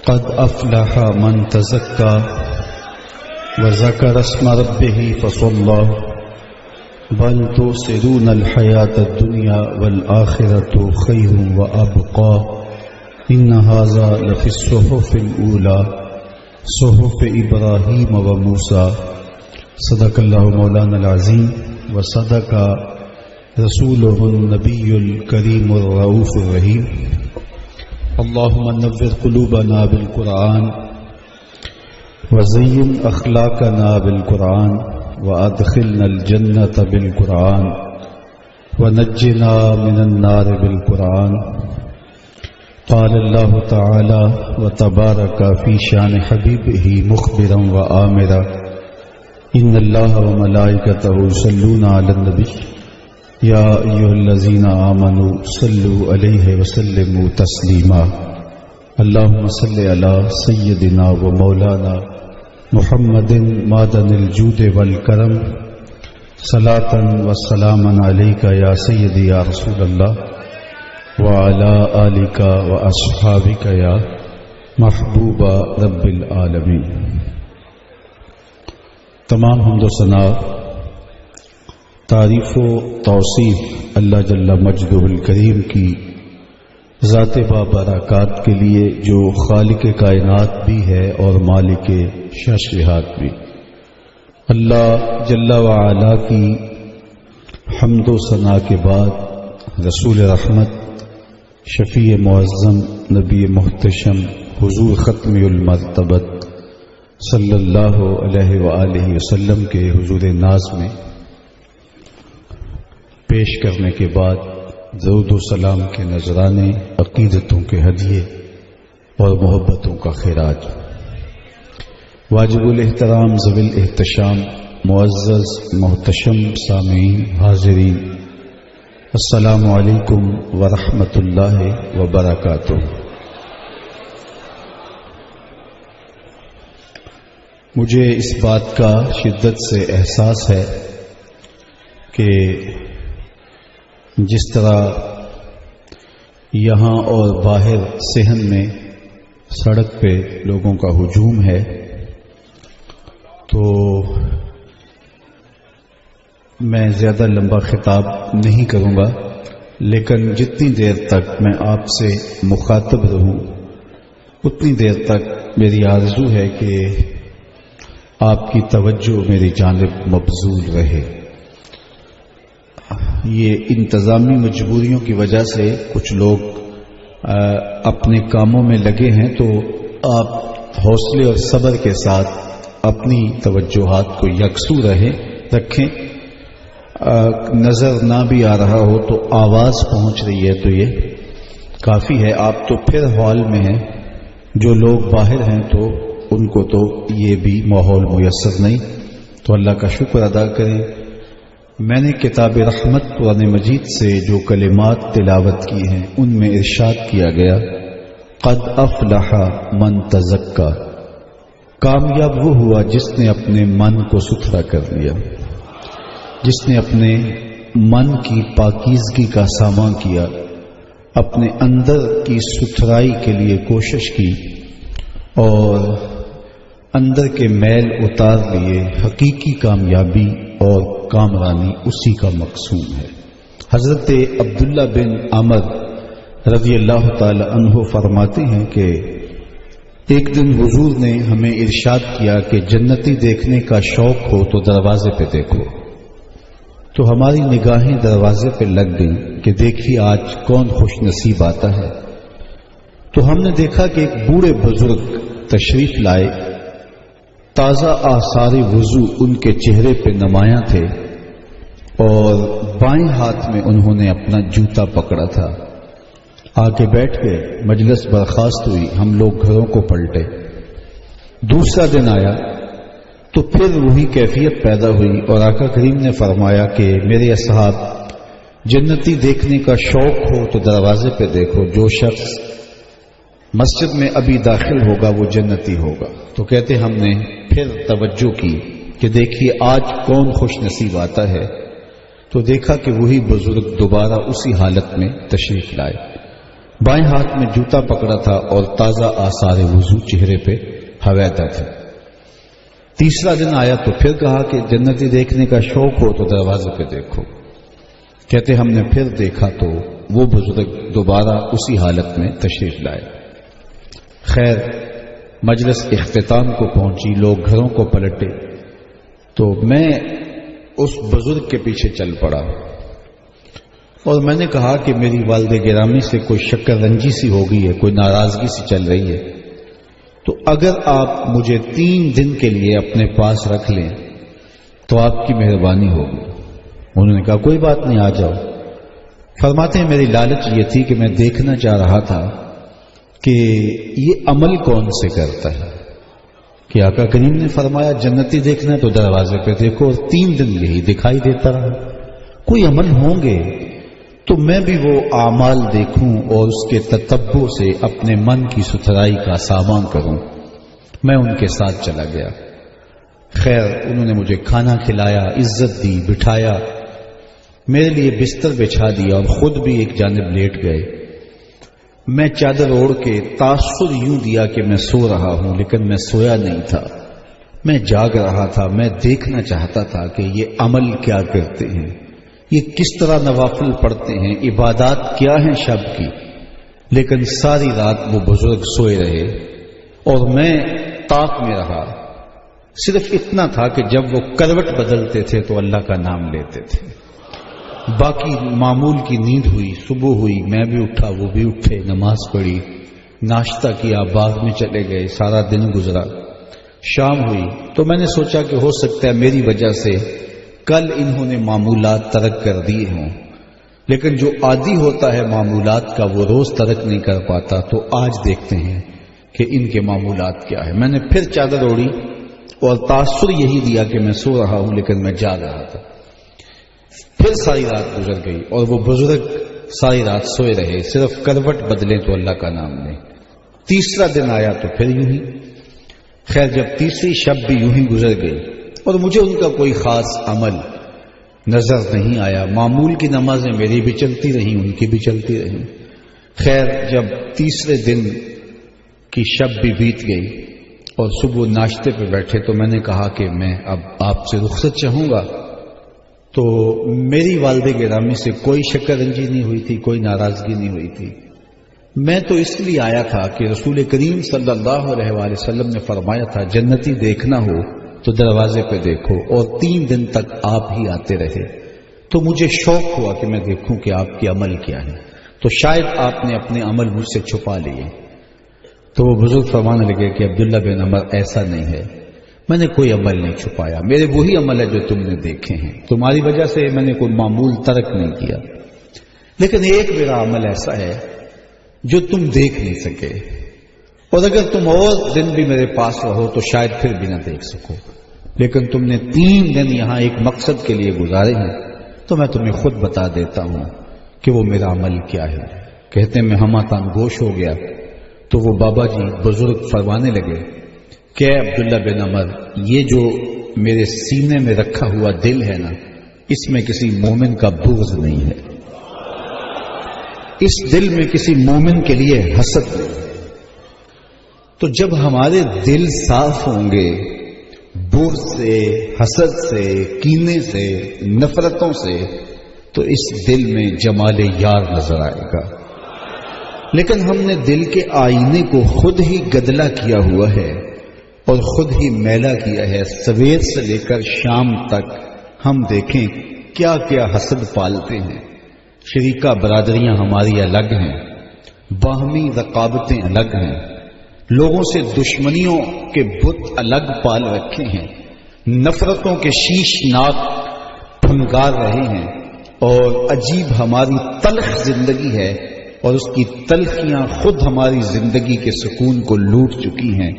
قد افلح من تزكى وذكر اسم ربه فصلى بل تؤثرون الحياة الدنيا والآخرة خير وأبقى إن هذا لفي الصحف الأولى صحف إبراهيم وموسى صدق الله مولانا العظيم وصدق رسوله النبي الكريم الرؤوف الرحيم اللهم نور قلوبنا بالقرآن وزين أخلاقنا بالقرآن وأدخلنا الجنة بالقرآن ونجنا من النار بالقرآن. قال الله تعالى وتبارك في شان حبيبه مخبرا وآمرا إن الله وملائكته يصلون على النبي يا أيها الذين آمنوا صلوا عليه وسلموا تسليما. اللهم صل على سيدنا ومولانا محمد معدن الجود والكرم صلاة وسلاما عليك يا سيدي يا رسول الله وعلى آلك وأصحابك يا محبوب رب العالمین. تمام حمد و ثنا تعریف و توصیف اللہ جل مجدہ الکریم کی ذات بابرکات کے لیے جو خالق کائنات بھی ہے اور مالک شاشہات بھی. اللہ جل وعلا کی حمد و ثنا کے بعد رسول رحمت شفیع معظم نبی محتشم حضور ختم المرتبت صلی اللہ علیہ وآلہ وسلم کے حضور ناز میں پیش کرنے کے بعد درود و سلام کے نذرانے، عقیدتوں کے ہدیے اور محبتوں کا خراج. واجب الاحترام ذوی الاحتشام معزز محتشم سامعین حاضرین، السلام علیکم ورحمۃ اللہ وبرکاتہ. مجھے اس بات کا شدت سے احساس ہے کہ جس طرح یہاں اور باہر صحن میں سڑک پہ لوگوں کا ہجوم ہے، تو میں زیادہ لمبا خطاب نہیں کروں گا، لیکن جتنی دیر تک میں آپ سے مخاطب رہوں اتنی دیر تک میری آرزو ہے کہ آپ کی توجہ میری جانب مبذول رہے. یہ انتظامی مجبوریوں کی وجہ سے کچھ لوگ اپنے کاموں میں لگے ہیں، تو آپ حوصلے اور صبر کے ساتھ اپنی توجہات کو یکسو رکھیں. نظر نہ بھی آ رہا ہو تو آواز پہنچ رہی ہے تو یہ کافی ہے. آپ تو پھر ہال میں ہیں، جو لوگ باہر ہیں تو ان کو تو یہ بھی ماحول میسر نہیں، تو اللہ کا شکر ادا کریں. میں نے کتاب رحمت قرآن مجید سے جو کلمات تلاوت کی ہیں ان میں ارشاد کیا گیا قد افلح من تزکا، کامیاب وہ ہوا جس نے اپنے من کو ستھرا کر لیا، جس نے اپنے من کی پاکیزگی کا ساماں کیا، اپنے اندر کی ستھرائی کے لیے کوشش کی اور اندر کے میل اتار لیے. حقیقی کامیابی اور کامرانی اسی کا مقصود ہے. حضرت عبداللہ بن عمر رضی اللہ تعالی عنہ فرماتے ہیں کہ ایک دن حضور نے ہمیں ارشاد کیا کہ جنتی دیکھنے کا شوق ہو تو دروازے پہ دیکھو. تو ہماری نگاہیں دروازے پہ لگ گئیں کہ دیکھیے آج کون خوش نصیب آتا ہے. تو ہم نے دیکھا کہ ایک بوڑھے بزرگ تشریف لائے، تازہ آثار وضو ان کے چہرے پہ نمایاں تھے اور بائیں ہاتھ میں انہوں نے اپنا جوتا پکڑا تھا. آ کے بیٹھ گئے، مجلس برخاست ہوئی، ہم لوگ گھروں کو پلٹے. دوسرا دن آیا تو پھر وہی کیفیت پیدا ہوئی اور آقا کریم نے فرمایا کہ میرے اصحاب جنتی دیکھنے کا شوق ہو تو دروازے پہ دیکھو، جو شخص مسجد میں ابھی داخل ہوگا وہ جنتی ہوگا. تو کہتے ہم نے پھر توجہ کی کہ دیکھیے آج کون خوش نصیب آتا ہے. تو دیکھا کہ وہی بزرگ دوبارہ اسی حالت میں تشریف لائے. بائیں ہاتھ میں جوتا پکڑا تھا اور تازہ آثار وضو چہرے پہ حویدہ تھے۔ تیسرا دن آیا تو پھر کہا کہ جنتی دیکھنے کا شوق ہو تو دروازے پہ دیکھو۔ کہتے ہم نے پھر دیکھا تو وہ بزرگ دوبارہ اسی حالت میں تشریف لائے۔ خیر مجلس اختتام کو پہنچی، لوگ گھروں کو پلٹے تو میں اس بزرگ کے پیچھے چل پڑا اور میں نے کہا کہ میری والد گرامی سے کوئی شکر رنجی سی ہو گئی ہے، کوئی ناراضگی سی چل رہی ہے، تو اگر آپ مجھے 3 دن کے لیے اپنے پاس رکھ لیں تو آپ کی مہربانی ہوگی۔ انہوں نے کہا کوئی بات نہیں، آ جاؤ۔ فرماتے ہیں میری لالچ یہ تھی کہ میں دیکھنا چاہ رہا تھا کہ یہ عمل کون سے کرتا ہے، کہ آقا کریم نے فرمایا جنتی دیکھنا تو دروازے پہ دیکھو، اور 3 دن یہی دکھائی دیتا رہا۔ کوئی عمل ہوں گے تو میں بھی وہ اعمال دیکھوں اور اس کے تتبع سے اپنے من کی ستھرائی کا سامان کروں۔ میں ان کے ساتھ چلا گیا۔ خیر انہوں نے مجھے کھانا کھلایا، عزت دی، بٹھایا، میرے لیے بستر بچھا دیا اور خود بھی ایک جانب لیٹ گئے۔ میں چادر اوڑھ کے تاثر یوں دیا کہ میں سو رہا ہوں، لیکن میں سویا نہیں تھا، میں جاگ رہا تھا۔ میں دیکھنا چاہتا تھا کہ یہ عمل کیا کرتے ہیں، یہ کس طرح نوافل پڑھتے ہیں، عبادات کیا ہیں شب کی۔ لیکن ساری رات وہ بزرگ سوئے رہے اور میں طاق میں رہا۔ صرف اتنا تھا کہ جب وہ کروٹ بدلتے تھے تو اللہ کا نام لیتے تھے، باقی معمول کی نیند ہوئی۔ صبح ہوئی، میں بھی اٹھا، وہ بھی اٹھے، نماز پڑھی، ناشتہ کیا، باغ میں چلے گئے، سارا دن گزرا۔ شام ہوئی تو میں نے سوچا کہ ہو سکتا ہے میری وجہ سے کل انہوں نے معمولات ترک کر دیے ہوں، لیکن جو عادی ہوتا ہے معمولات کا وہ روز ترک نہیں کر پاتا، تو آج دیکھتے ہیں کہ ان کے معمولات کیا ہے۔ میں نے پھر چادر اوڑھی اور تاثر یہی دیا کہ میں سو رہا ہوں، لیکن میں جاگ رہا تھا۔ پھر ساری رات گزر گئی اور وہ بزرگ ساری رات سوئے رہے، صرف کروٹ بدلیں تو اللہ کا نام لیں۔ تیسرا دن آیا تو پھر یوں ہی۔ خیر جب تیسری شب بھی یوں ہی گزر گئی اور مجھے ان کا کوئی خاص عمل نظر نہیں آیا، معمول کی نمازیں میری بھی چلتی رہیں، ان کی بھی چلتی رہیں۔ خیر جب تیسرے دن کی شب بھی بیت گئی اور صبح ناشتے پہ بیٹھے تو میں نے کہا کہ میں اب آپ سے رخصت چاہوں گا، تو میری والد گرامی سے کوئی شکر رنجی نہیں ہوئی تھی، کوئی ناراضگی نہیں ہوئی تھی۔ میں تو اس لیے آیا تھا کہ رسول کریم صلی اللہ علیہ وآلہ وسلم نے فرمایا تھا جنتی دیکھنا ہو تو دروازے پہ دیکھو، اور 3 دن تک آپ ہی آتے رہے، تو مجھے شوق ہوا کہ میں دیکھوں کہ آپ کے عمل کیا ہے، تو شاید آپ نے اپنے عمل مجھ سے چھپا لیے۔ تو وہ بزرگ فرمانے لگے کہ عبداللہ بن عمر ایسا نہیں ہے، میں نے کوئی عمل نہیں چھپایا، میرے وہی عمل ہے جو تم نے دیکھے ہیں، تمہاری وجہ سے میں نے کوئی معمول ترک نہیں کیا، لیکن ایک میرا عمل ایسا ہے جو تم دیکھ نہیں سکے، اور اگر تم اور دن بھی میرے پاس رہو تو شاید پھر بھی نہ دیکھ سکو، لیکن تم نے 3 دن یہاں ایک مقصد کے لیے گزارے ہیں، تو میں تمہیں خود بتا دیتا ہوں کہ وہ میرا عمل کیا ہے۔ کہتے ہیں میں ہمہ تان گوش ہو گیا، تو وہ بابا جی بزرگ فرمانے لگے کہ عبداللہ بن عمر، یہ جو میرے سینے میں رکھا ہوا دل ہے نا، اس میں کسی مومن کا بغض نہیں ہے، اس دل میں کسی مومن کے لیے حسد نہیں ہے۔ تو جب ہمارے دل صاف ہوں گے بغض سے، حسد سے، کینے سے، نفرتوں سے، تو اس دل میں جمال یار نظر آئے گا۔ لیکن ہم نے دل کے آئینے کو خود ہی گدلا کیا ہوا ہے اور خود ہی میلا کیا ہے۔ سویر سے لے کر شام تک ہم دیکھیں کیا کیا حسد پالتے ہیں، شریکہ برادریاں ہماری الگ ہیں، باہمی رقابتیں الگ ہیں، لوگوں سے دشمنیوں کے بت الگ پال رکھے ہیں، نفرتوں کے شیش ناک پھنکار رہے ہیں، اور عجیب ہماری تلخ زندگی ہے، اور اس کی تلخیاں خود ہماری زندگی کے سکون کو لوٹ چکی ہیں۔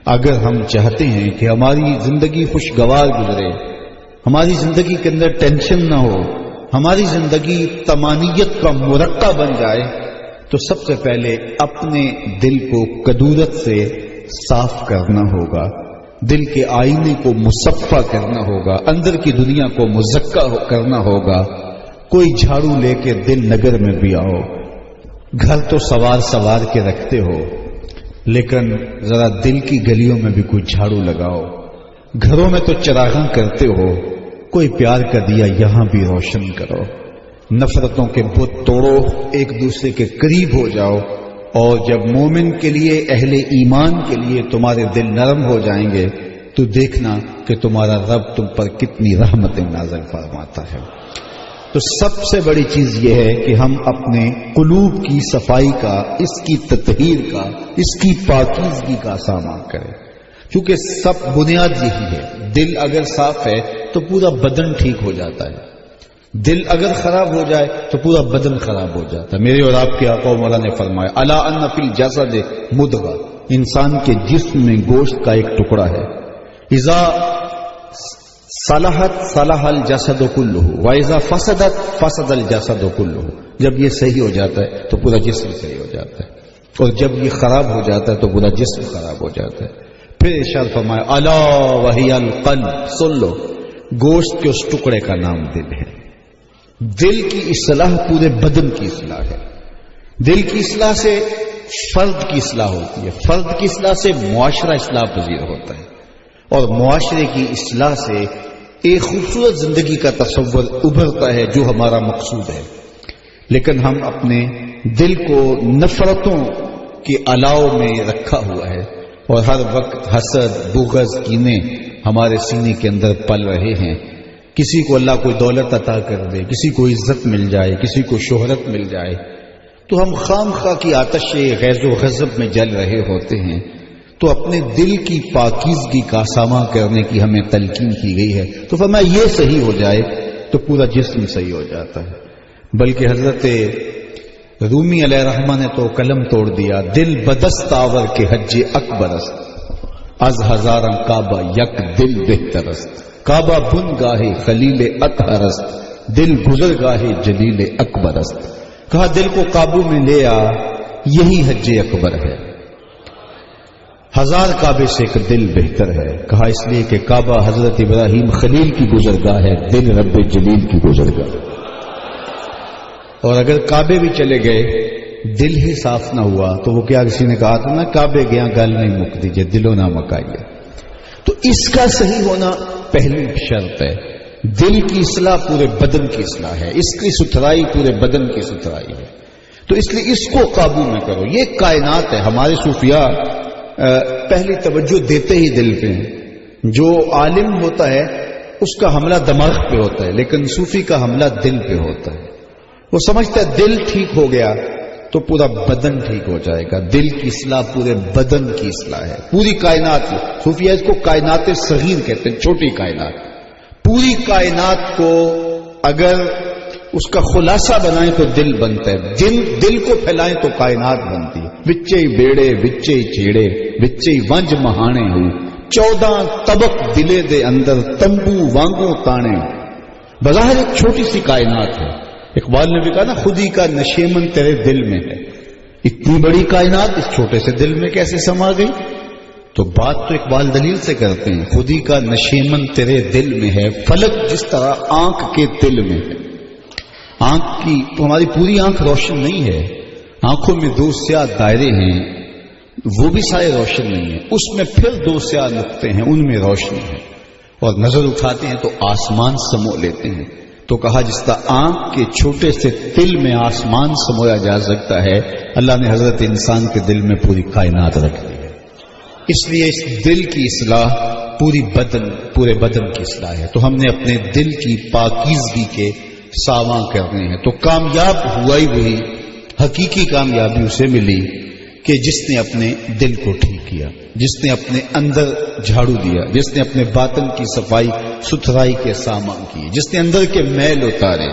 اگر ہم چاہتے ہیں کہ ہماری زندگی خوشگوار گزرے، ہماری زندگی کے اندر ٹینشن نہ ہو، ہماری زندگی طمانینت کا مرقع بن جائے، تو سب سے پہلے اپنے دل کو کدورت سے صاف کرنا ہوگا، دل کے آئینے کو مصفہ کرنا ہوگا، اندر کی دنیا کو مزکہ کرنا ہوگا۔ کوئی جھاڑو لے کے دل نگر میں بھی آؤ، گھر تو سوار سوار کے رکھتے ہو، لیکن ذرا دل کی گلیوں میں بھی کوئی جھاڑو لگاؤ۔ گھروں میں تو چراغاں کرتے ہو، کوئی پیار کا دیا یہاں بھی روشن کرو۔ نفرتوں کے بت توڑو، ایک دوسرے کے قریب ہو جاؤ، اور جب مومن کے لیے، اہل ایمان کے لیے تمہارے دل نرم ہو جائیں گے تو دیکھنا کہ تمہارا رب تم پر کتنی رحمتیں نازل فرماتا ہے۔ تو سب سے بڑی چیز یہ ہے کہ ہم اپنے قلوب کی صفائی کا، اس کی تطہیر کا، اس کی پاکیزگی کا سامان کریں، کیونکہ سب بنیاد یہی ہے۔ دل اگر صاف ہے تو پورا بدن ٹھیک ہو جاتا ہے، دل اگر خراب ہو جائے تو پورا بدن خراب ہو جاتا ہے۔ میرے اور آپ کے آقا و مولا نے فرمایا الا ان فی الجسد مضغہ، انسان کے جسم میں گوشت کا ایک ٹکڑا ہے، اذا صلحت صلح الجسد کلہ واذا فسدت فسد الجسد کلہ، جب یہ صحیح ہو جاتا ہے تو پورا جسم صحیح ہو جاتا ہے، اور جب یہ خراب ہو جاتا ہے تو پورا جسم خراب ہو جاتا ہے۔ پھر ارشاد فرمایا الا وہی القلب، سن لو، گوشت کے اس ٹکڑے کا نام دل ہے۔ دل کی اصلاح پورے بدن کی اصلاح ہے۔ دل کی اصلاح سے فرد کی اصلاح ہوتی ہے، فرد کی اصلاح سے معاشرہ اصلاح پذیر ہوتا ہے، اور معاشرے کی اصلاح سے ایک خوبصورت زندگی کا تصور ابھرتا ہے جو ہمارا مقصود ہے۔ لیکن ہم اپنے دل کو نفرتوں کے الاؤ میں رکھا ہوا ہے، اور ہر وقت حسد، بغض، کینے ہمارے سینے کے اندر پل رہے ہیں۔ کسی کو اللہ کوئی دولت عطا کر دے، کسی کو عزت مل جائے، کسی کو شہرت مل جائے، تو ہم خام خواہ کی آتش غیظ و غضب میں جل رہے ہوتے ہیں۔ تو اپنے دل کی پاکیزگی کا ساما کرنے کی ہمیں تلقین کی گئی ہے۔ تو فرمایا یہ صحیح ہو جائے تو پورا جسم صحیح ہو جاتا ہے۔ بلکہ حضرت رومی علیہ الرحمہ نے تو قلم توڑ دیا، دل بدست آور کے حج اکبر است، از ہزاراں کعبہ یک دل بہتر است، کعبہ بن گاہے خلیل اطہر است، دل گزر گاہے جلیل اکبر است۔ کہا دل کو قابو میں لے آ، یہی حج اکبر ہے، ہزار کعبے سے ایک دل بہتر ہے۔ کہا اس لیے کہ کعبہ حضرت ابراہیم خلیل کی گزرگاہ ہے، دل رب جلیل کی گزرگاہ۔ اور اگر کعبے بھی چلے گئے، دل ہی صاف نہ ہوا تو وہ کیا، کسی نے کہا تھا نا کعبے گیا گل نہیں مک دیجئے، دلوں نہ مکائیے۔ تو اس کا صحیح ہونا پہلی شرط ہے۔ دل کی اصلاح پورے بدن کی اصلاح ہے، اس کی ستھرائی پورے بدن کی ستھرائی ہے۔ تو اس لیے اس کو قابو میں کرو۔ یہ کائنات ہے۔ ہمارے صوفیاء پہلی توجہ دیتے ہی دل پہ ہیں۔ جو عالم ہوتا ہے اس کا حملہ دماغ پہ ہوتا ہے، لیکن صوفی کا حملہ دل پہ ہوتا ہے۔ وہ سمجھتا ہے دل ٹھیک ہو گیا تو پورا بدن ٹھیک ہو جائے گا۔ دل کی اصلاح پورے بدن کی اصلاح ہے، پوری کائنات کی۔ صوفیاء اس کو کائنات صغیر کہتے ہیں، چھوٹی کائنات۔ پوری کائنات کو اگر اس کا خلاصہ بنائیں تو دل بنتا ہے، دل کو پھیلائیں تو کائنات بنتی ہے۔ وچے بیڑے وچے چیڑے وچے ونج مہانے ہوں، 14 طبق دلے دے اندر تمبو وانگوں تانے۔ بظاہر ایک چھوٹی سی کائنات ہے۔ اقبال نے بھی کہا نا خودی کا نشیمن تیرے دل میں ہے۔ اتنی بڑی کائنات اس چھوٹے سے دل میں کیسے سما گئی؟ تو بات تو اقبال دلیل سے کرتے ہیں، خودی کا نشیمن تیرے دل میں ہے، فلک جس طرح آنکھ کے تل میں ہے۔ آنکھ کی تو ہماری پوری آنکھ روشن نہیں ہے، آنکھوں میں 2 سیاہ دائرے ہیں، وہ بھی سارے روشن نہیں ہیں، اس میں پھر 2 سیاہ نقطے ہیں، ان میں روشنی ہے، اور نظر اٹھاتے ہیں تو آسمان سمو لیتے ہیں۔ تو کہا جس طرح آنکھ کے چھوٹے سے تل میں آسمان سمویا جا سکتا ہے، اللہ نے حضرت انسان کے دل میں پوری کائنات رکھ دی ہے۔ اس لیے اس دل کی اصلاح پورے بدن کی اصلاح ہے۔ تو ہم نے اپنے دل کی پاکیزگی کے ساواں کرنے ہیں۔ تو کامیاب ہوا ہی وہی، حقیقی کامیابی اسے ملی کہ جس نے اپنے دل کو ٹھیک کیا، جس نے اپنے اندر جھاڑو دیا، جس نے اپنے باطن کی صفائی ستھرائی کے سامان کیے، جس نے اندر کے میل اتارے،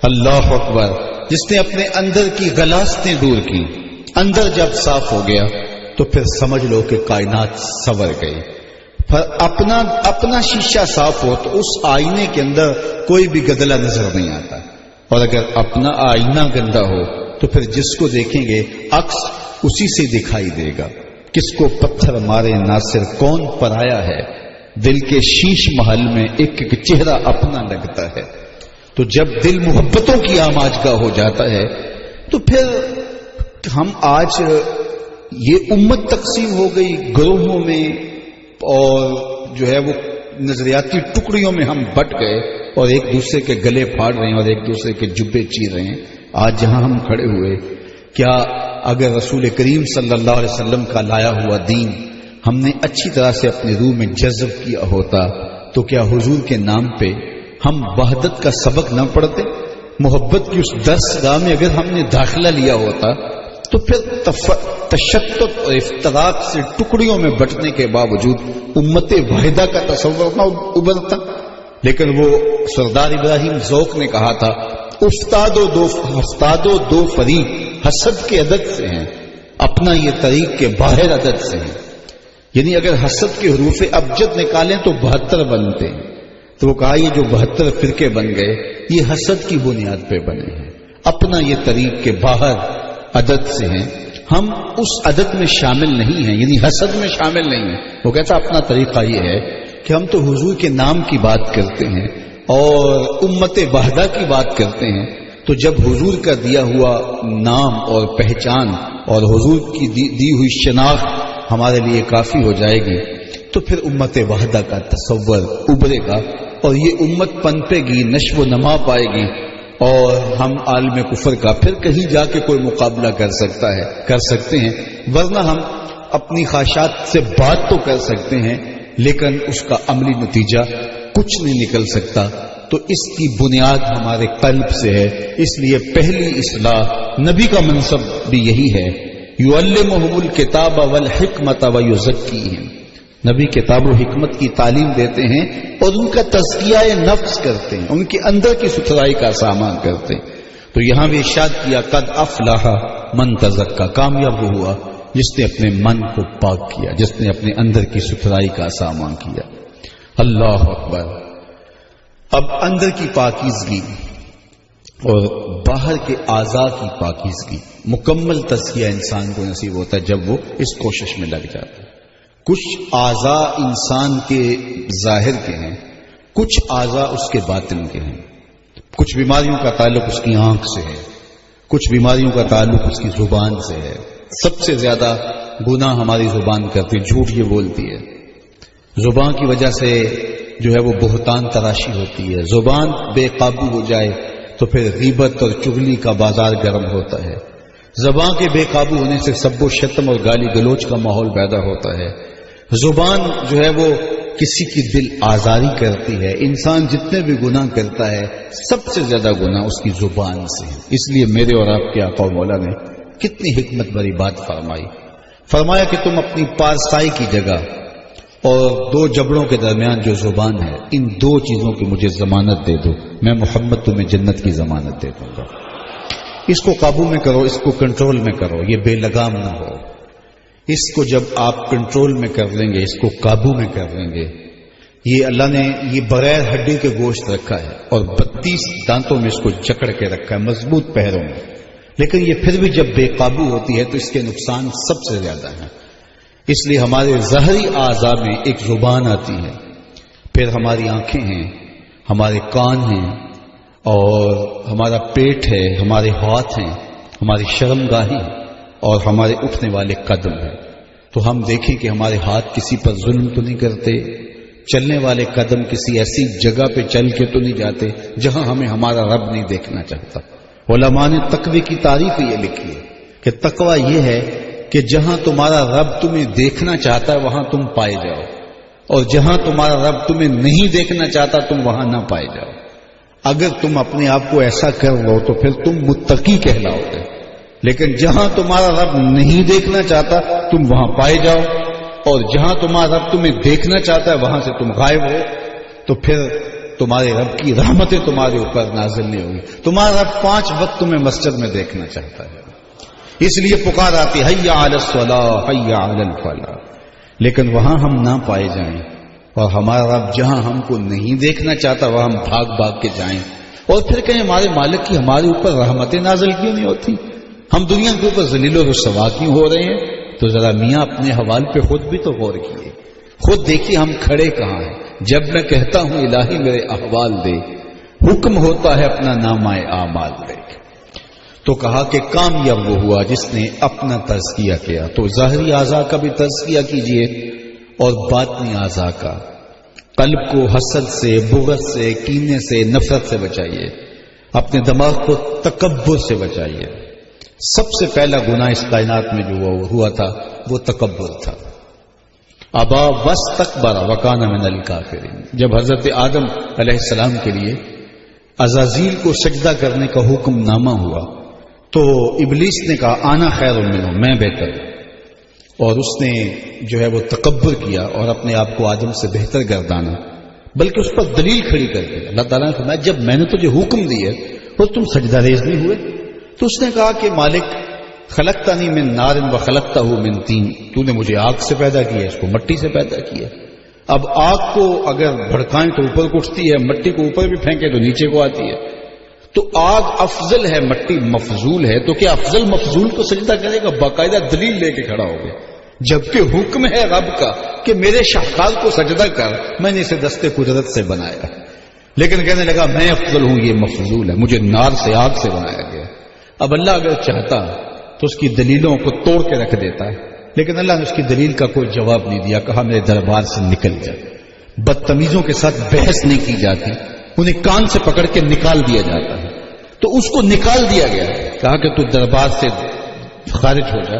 اللہ اکبر، جس نے اپنے اندر کی غلاستیں دور کی۔ اندر جب صاف ہو گیا تو پھر سمجھ لو کہ کائنات سنور گئی۔ پھر اپنا شیشہ صاف ہو تو اس آئینے کے اندر کوئی بھی گدلا نظر نہیں آتا، اور اگر اپنا آئینہ گندا ہو تو پھر جس کو دیکھیں گے عکس اسی سے دکھائی دے گا۔ کس کو پتھر مارے ناصر کون پرایا ہے، دل کے شیش محل میں ایک ایک چہرہ اپنا لگتا ہے۔ تو جب دل محبتوں کی آماجگاہ ہو جاتا ہے تو پھر ہم آج یہ امت تقسیم ہو گئی گروہوں میں اور جو ہے وہ نظریاتی ٹکڑیوں میں ہم بٹ گئے اور ایک دوسرے کے گلے پھاڑ رہے ہیں اور ایک دوسرے کے جبے چیر رہے ہیں. آج جہاں ہم کھڑے ہوئے، کیا اگر رسول کریم صلی اللہ علیہ وسلم کا لایا ہوا دین ہم نے اچھی طرح سے اپنی روح میں جذب کیا ہوتا تو کیا حضور کے نام پہ ہم وحدت کا سبق نہ پڑھتے؟ محبت کی اس درس گاہ میں اگر ہم نے داخلہ لیا ہوتا تو پھر تشدد اور افتراق سے ٹکڑیوں میں بٹنے کے باوجود امت واحدہ کا تصور نہ ابھرتا. لیکن وہ سردار ابراہیم ذوق نے کہا تھا، افتاد و دو فریق حسد کے عدد سے ہیں، اپنا یہ طریق کے باہر عدد سے ہیں. یعنی اگر حسد کے حروف ابجد نکالیں تو 72 بنتے ہیں. تو وہ کہا یہ جو 72 فرقے بن گئے یہ حسد کی بنیاد پہ بنے ہیں، اپنا یہ طریق کے باہر عدد سے ہیں، ہم اس عدد میں شامل نہیں ہیں، یعنی حسد میں شامل نہیں ہیں. وہ کہتا اپنا طریقہ یہ ہے کہ ہم تو حضور کے نام کی بات کرتے ہیں اور امت واحدہ کی بات کرتے ہیں. تو جب حضور کا دیا ہوا نام اور پہچان اور حضور کی دی ہوئی شناخت ہمارے لیے کافی ہو جائے گی تو پھر امت واحدہ کا تصور ابھرے گا اور یہ امت پنپے گی، نشو و نما پائے گی اور ہم عالم کفر کا پھر کہیں جا کے کوئی مقابلہ کر سکتے ہیں. ورنہ ہم اپنی خواہشات سے بات تو کر سکتے ہیں لیکن اس کا عملی نتیجہ کچھ نہیں نکل سکتا. تو اس کی بنیاد ہمارے قلب سے ہے. اس لیے پہلی اصلاح نبی کا منصب بھی یہی ہے، یعلمہم الکتاب والحکمت ویزکیہم. نبی کتاب و حکمت کی تعلیم دیتے ہیں اور ان کا تزکیہ نفس کرتے ہیں، ان کے اندر کی ستھرائی کا سامان کرتے ہیں. تو یہاں بھی ارشاد کیا قد افلح من تزکا، کامیاب ہوا جس نے اپنے من کو پاک کیا، جس نے اپنے اندر کی ستھرائی کا سامان کیا. اللہ اکبر. اب اندر کی پاکیزگی اور باہر کے اعضاء کی پاکیزگی، مکمل تزکیہ انسان کو نصیب ہوتا ہے جب وہ اس کوشش میں لگ جاتا ہے. کچھ اعضاء انسان کے ظاہر کے ہیں، کچھ اعضاء اس کے باطن کے ہیں. کچھ بیماریوں کا تعلق اس کی آنکھ سے ہے، کچھ بیماریوں کا تعلق اس کی زبان سے ہے. سب سے زیادہ گناہ ہماری زبان کرتی ہے، جھوٹ یہ بولتی ہے. زبان کی وجہ سے جو ہے وہ بہتان تراشی ہوتی ہے. زبان بے قابو ہو جائے تو پھر غیبت اور چغلی کا بازار گرم ہوتا ہے. زبان کے بے قابو ہونے سے سب و شتم اور گالی گلوچ کا ماحول پیدا ہوتا ہے. زبان جو ہے وہ کسی کی دل آزاری کرتی ہے. انسان جتنے بھی گناہ کرتا ہے سب سے زیادہ گناہ اس کی زبان سے ہے. اس لیے میرے اور آپ کے آقا و مولا نے کتنی حکمت بھری بات فرمایا کہ تم اپنی پارسائی کی جگہ اور دو جبڑوں کے درمیان جو زبان ہے، ان دو چیزوں کی مجھے ضمانت دے دو، میں محمد تمہیں جنت کی ضمانت دے دوں گا. اس کو قابو میں کرو، اس کو کنٹرول میں کرو، یہ بے لگام نہ ہو. اس کو جب آپ کنٹرول میں کر لیں گے، اس کو قابو میں کر لیں گے، یہ اللہ نے یہ بغیر ہڈی کے گوشت رکھا ہے اور 32 دانتوں میں اس کو جکڑ کے رکھا ہے، مضبوط پہروں میں. لیکن یہ پھر بھی جب بے قابو ہوتی ہے تو اس کے نقصان سب سے زیادہ ہیں. اس لیے ہمارے ظاہری اعضاء میں ایک زبان آتی ہے، پھر ہماری آنکھیں ہیں، ہمارے کان ہیں اور ہمارا پیٹ ہے، ہمارے ہاتھ ہیں، ہماری شرمگاہی اور ہمارے اٹھنے والے قدم ہیں. تو ہم دیکھیں کہ ہمارے ہاتھ کسی پر ظلم تو نہیں کرتے، چلنے والے قدم کسی ایسی جگہ پہ چل کے تو نہیں جاتے جہاں ہمیں ہمارا رب نہیں دیکھنا چاہتا. علماء نے تقوی کی تعریف یہ لکھی ہے کہ تقوی یہ ہے کہ جہاں تمہارا رب تمہیں دیکھنا چاہتا ہے وہاں تم پائے جاؤ، اور جہاں تمہارا رب تمہیں نہیں دیکھنا چاہتا تم وہاں نہ پائے جاؤ. اگر تم اپنے آپ کو ایسا کر لو تو پھر تم متقی کہلاؤ گے، لیکن جہاں تمہارا رب نہیں دیکھنا چاہتا تم وہاں پائے جاؤ، اور جہاں تمہارا رب تمہیں دیکھنا چاہتا ہے وہاں سے تم غائب ہو، تو پھر تمہارے رب کی رحمتیں تمہارے اوپر نازل نہیں ہوگی. تمہارا رب 5 وقت تمہیں مسجد میں دیکھنا چاہتا ہے، اس لیے پکار آتی حی علی الصلاۃ حی علی الفلاح. لیکن وہاں ہم نہ پائے جائیں اور ہمارا رب جہاں ہم کو نہیں دیکھنا چاہتا وہاں ہم بھاگ بھاگ کے جائیں اور پھر کہیں ہمارے مالک کی ہمارے اوپر رحمتیں نازل کیوں نہیں ہوتی، ہم دنیا کے اوپر ذلیل و رسوا کیوں ہو رہے ہیں. تو ذرا میاں اپنے حوال پہ خود بھی تو غور کیے، خود دیکھیے ہم کھڑے کہاں ہیں. جب میں کہتا ہوں الہی میرے احوال دے، حکم ہوتا ہے اپنا نامہ اعمال دے. تو کہا کہ کامیاب وہ ہوا جس نے اپنا تزکیہ کیا. تو ظاہری اعضاء کا بھی تزکیہ کیجئے اور باطنی اعضاء کا. قلب کو حسد سے، بغض سے، کینے سے، نفرت سے بچائیے. اپنے دماغ کو تکبر سے بچائیے. سب سے پہلا گناہ اس کائنات میں جو ہوا تھا وہ تکبر تھا. ابا واستکبر وکان من الکافرین. جب حضرت آدم علیہ السلام کے لیے عزازیل کو سجدہ کرنے کا حکم نامہ ہوا تو ابلیس نے کہا آنا خیر منہ، میں بہتر ہوں. اور اس نے جو ہے وہ تکبر کیا اور اپنے آپ کو آدم سے بہتر گردانا، بلکہ اس پر دلیل کھڑی کر کے اللہ تعالیٰ نے فرمایا جب میں نے تجھے حکم دیا اور تم سجدہ ریز نہیں ہوئے. تو اس نے کہا کہ مالک خلقتنی من نار و خلقتہ من طین، تو نے مجھے آگ سے پیدا کیا، اس کو مٹی سے پیدا کیا. اب آگ کو اگر بھڑکائیں تو اوپر کو اٹھتی ہے، مٹی کو اوپر بھی پھینکے تو نیچے کو آتی ہے. تو آگ افضل ہے، مٹی مفضول ہے. تو کیا افضل مفضول کو سجدہ کرے گا؟ باقاعدہ دلیل لے کے کھڑا ہو گیا. جبکہ حکم ہے رب کا کہ میرے شاہکار کو سجدہ کر، میں نے اسے دستے قدرت سے بنایا. لیکن کہنے لگا میں افضل ہوں، یہ مفضول ہے، مجھے نار سے، آگ سے بنایا گیا. اب اللہ اگر چاہتا تو اس کی دلیلوں کو توڑ کے رکھ دیتا ہے، لیکن اللہ نے اس کی دلیل کا کوئی جواب نہیں دیا. کہا میرے دربار سے نکل جا. بدتمیزوں کے ساتھ بحث نہیں کی جاتی، انہیں کان سے پکڑ کے نکال دیا جاتا ہے. تو اس کو نکال دیا گیا، کہا کہ تو دربار سے خارج ہو جا.